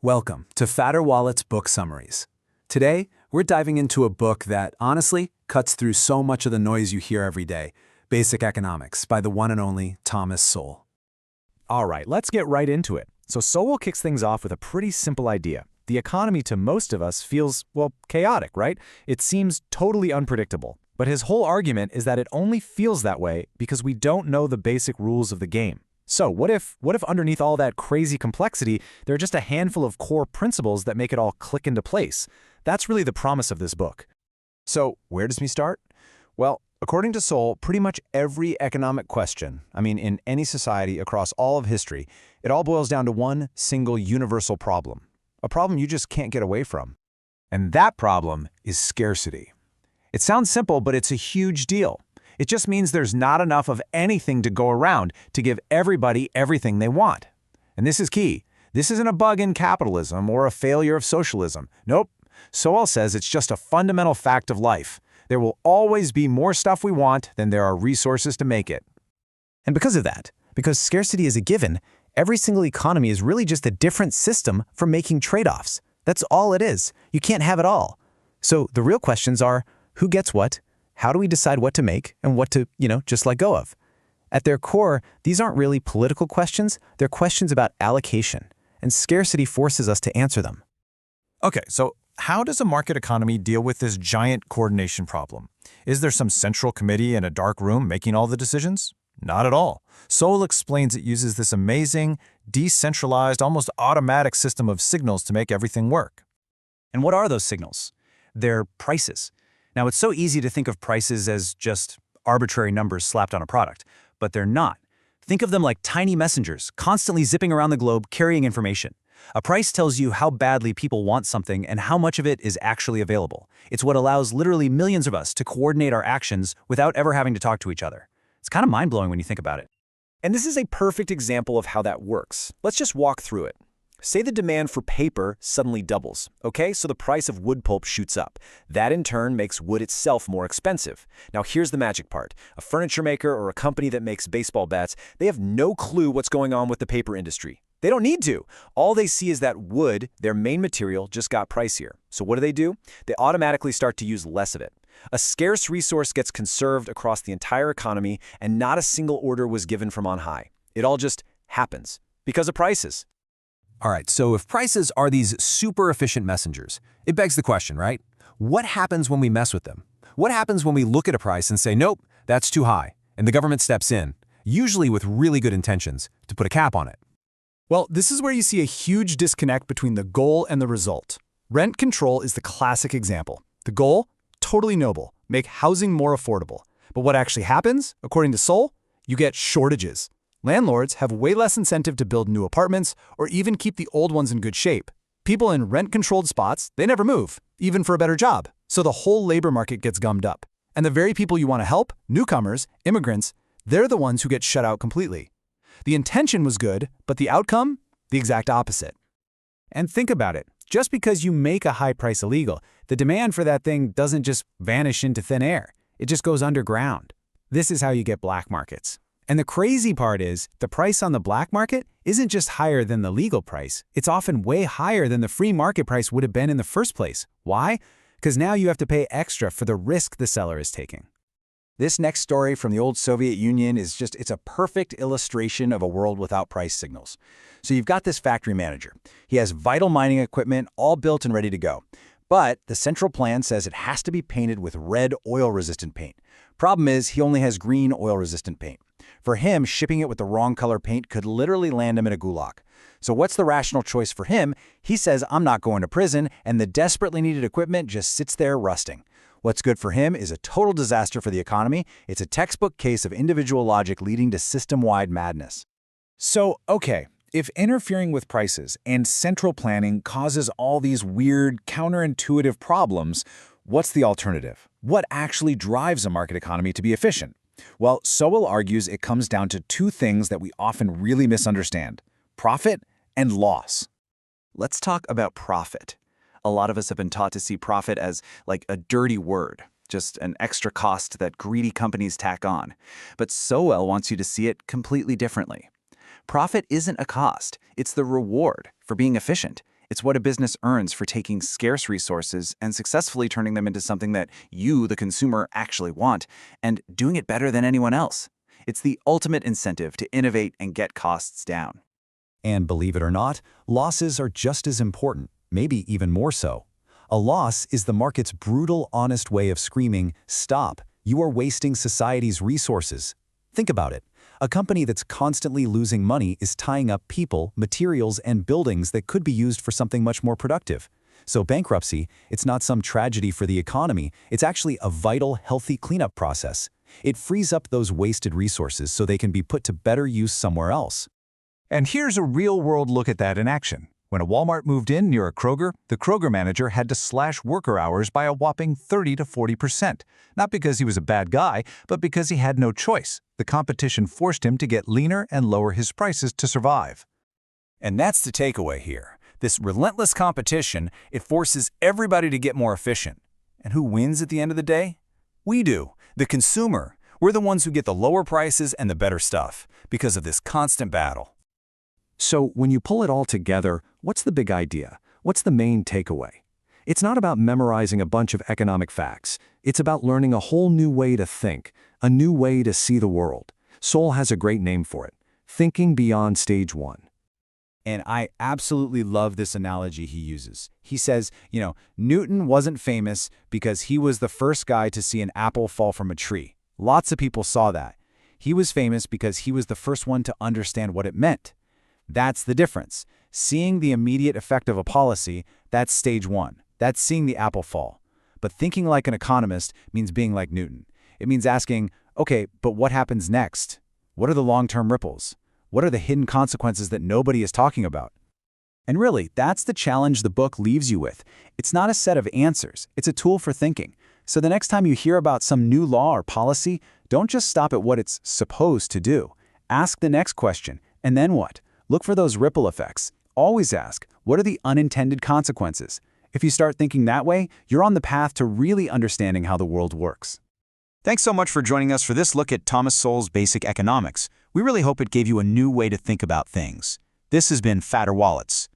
Welcome to Fatter Wallet's Book Summaries. Today, we're diving into a book that, honestly, cuts through so much of the noise you hear every day, Basic Economics by the one and only Thomas Sowell. All right, let's get right into it. So Sowell kicks things off with a pretty simple idea. The economy to most of us feels, well, chaotic, right? It seems totally unpredictable. But his whole argument is that it only feels that way because we don't know the basic rules of the game. So what if underneath all that crazy complexity, there are just a handful of core principles that make it all click into place? That's really the promise of this book. So where does we start? Well, according to Sowell, pretty much every economic question, in any society across all of history, it all boils down to one single universal problem. A problem you just can't get away from. And that problem is scarcity. It sounds simple, but it's a huge deal. It just means there's not enough of anything to go around to give everybody everything they want. And this is key. This isn't a bug in capitalism or a failure of socialism. Nope. Sowell says it's just a fundamental fact of life. There will always be more stuff we want than there are resources to make it. And because of that, because scarcity is a given, every single economy is really just a different system for making trade-offs. That's all it is. You can't have it all. So the real questions are, who gets what? How do we decide what to make and what to, just let go of? At their core, these aren't really political questions. They're questions about allocation, and scarcity forces us to answer them. Okay, so how does a market economy deal with this giant coordination problem? Is there some central committee in a dark room making all the decisions? Not at all. Sowell explains it uses this amazing, decentralized, almost automatic system of signals to make everything work. And what are those signals? They're prices. Now, it's so easy to think of prices as just arbitrary numbers slapped on a product, but they're not. Think of them like tiny messengers, constantly zipping around the globe carrying information. A price tells you how badly people want something and how much of it is actually available. It's what allows literally millions of us to coordinate our actions without ever having to talk to each other. It's kind of mind-blowing when you think about it. And this is a perfect example of how that works. Let's just walk through it. Say the demand for paper suddenly doubles, okay? So the price of wood pulp shoots up. That in turn makes wood itself more expensive. Now here's the magic part. A furniture maker or a company that makes baseball bats, they have no clue what's going on with the paper industry. They don't need to. All they see is that wood, their main material, just got pricier. So what do? They automatically start to use less of it. A scarce resource gets conserved across the entire economy, and not a single order was given from on high. It all just happens because of prices. All right, so if prices are these super efficient messengers, it begs the question, right? What happens when we mess with them? What happens when we look at a price and say, nope, that's too high, and the government steps in, usually with really good intentions, to put a cap on it? Well, this is where you see a huge disconnect between the goal and the result. Rent control is the classic example. The goal? Totally noble. Make housing more affordable. But what actually happens, according to Sowell? You get shortages. Landlords have way less incentive to build new apartments or even keep the old ones in good shape. People in rent-controlled spots, they never move, even for a better job. So the whole labor market gets gummed up. And the very people you want to help, newcomers, immigrants, they're the ones who get shut out completely. The intention was good, but the outcome? The exact opposite. And think about it. Just because you make a high price illegal, the demand for that thing doesn't just vanish into thin air. It just goes underground. This is how you get black markets. And the crazy part is, the price on the black market isn't just higher than the legal price. It's often way higher than the free market price would have been in the first place. Why? Because now you have to pay extra for the risk the seller is taking. This next story from the old Soviet Union it's a perfect illustration of a world without price signals. So you've got this factory manager. He has vital mining equipment all built and ready to go. But the central plan says it has to be painted with red oil-resistant paint. Problem is, he only has green oil-resistant paint. For him, shipping it with the wrong color paint could literally land him in a gulag. So what's the rational choice for him? He says, I'm not going to prison, and the desperately needed equipment just sits there rusting. What's good for him is a total disaster for the economy. It's a textbook case of individual logic leading to system-wide madness. So, okay, if interfering with prices and central planning causes all these weird, counterintuitive problems, what's the alternative? What actually drives a market economy to be efficient? Well, Sowell argues it comes down to two things that we often really misunderstand: profit and loss. Let's talk about profit. A lot of us have been taught to see profit as like a dirty word, just an extra cost that greedy companies tack on. But Sowell wants you to see it completely differently. Profit isn't a cost, it's the reward for being efficient. It's what a business earns for taking scarce resources and successfully turning them into something that you, the consumer, actually want, and doing it better than anyone else. It's the ultimate incentive to innovate and get costs down. And believe it or not, losses are just as important, maybe even more so. A loss is the market's brutal, honest way of screaming, "Stop, you are wasting society's resources." Think about it. A company that's constantly losing money is tying up people, materials, and buildings that could be used for something much more productive. So bankruptcy, it's not some tragedy for the economy, it's actually a vital, healthy cleanup process. It frees up those wasted resources so they can be put to better use somewhere else. And here's a real-world look at that in action. When a Walmart moved in near a Kroger, the Kroger manager had to slash worker hours by a whopping 30 to 40%. Not because he was a bad guy, but because he had no choice. The competition forced him to get leaner and lower his prices to survive. And that's the takeaway here. This relentless competition, it forces everybody to get more efficient. And who wins at the end of the day? We do, the consumer. We're the ones who get the lower prices and the better stuff because of this constant battle. So when you pull it all together, what's the big idea? What's the main takeaway? It's not about memorizing a bunch of economic facts. It's about learning a whole new way to think, a new way to see the world. Sowell has a great name for it, thinking beyond stage one. And I absolutely love this analogy he uses. He says, Newton wasn't famous because he was the first guy to see an apple fall from a tree. Lots of people saw that. He was famous because he was the first one to understand what it meant. That's the difference. Seeing the immediate effect of a policy, that's stage one. That's seeing the apple fall. But thinking like an economist means being like Newton. It means asking, okay, but what happens next? What are the long-term ripples? What are the hidden consequences that nobody is talking about? And really, that's the challenge the book leaves you with. It's not a set of answers. It's a tool for thinking. So the next time you hear about some new law or policy, don't just stop at what it's supposed to do. Ask the next question, and then what? Look for those ripple effects. Always ask, what are the unintended consequences? If you start thinking that way, you're on the path to really understanding how the world works. Thanks so much for joining us for this look at Thomas Sowell's Basic Economics. We really hope it gave you a new way to think about things. This has been Fatter Wallets.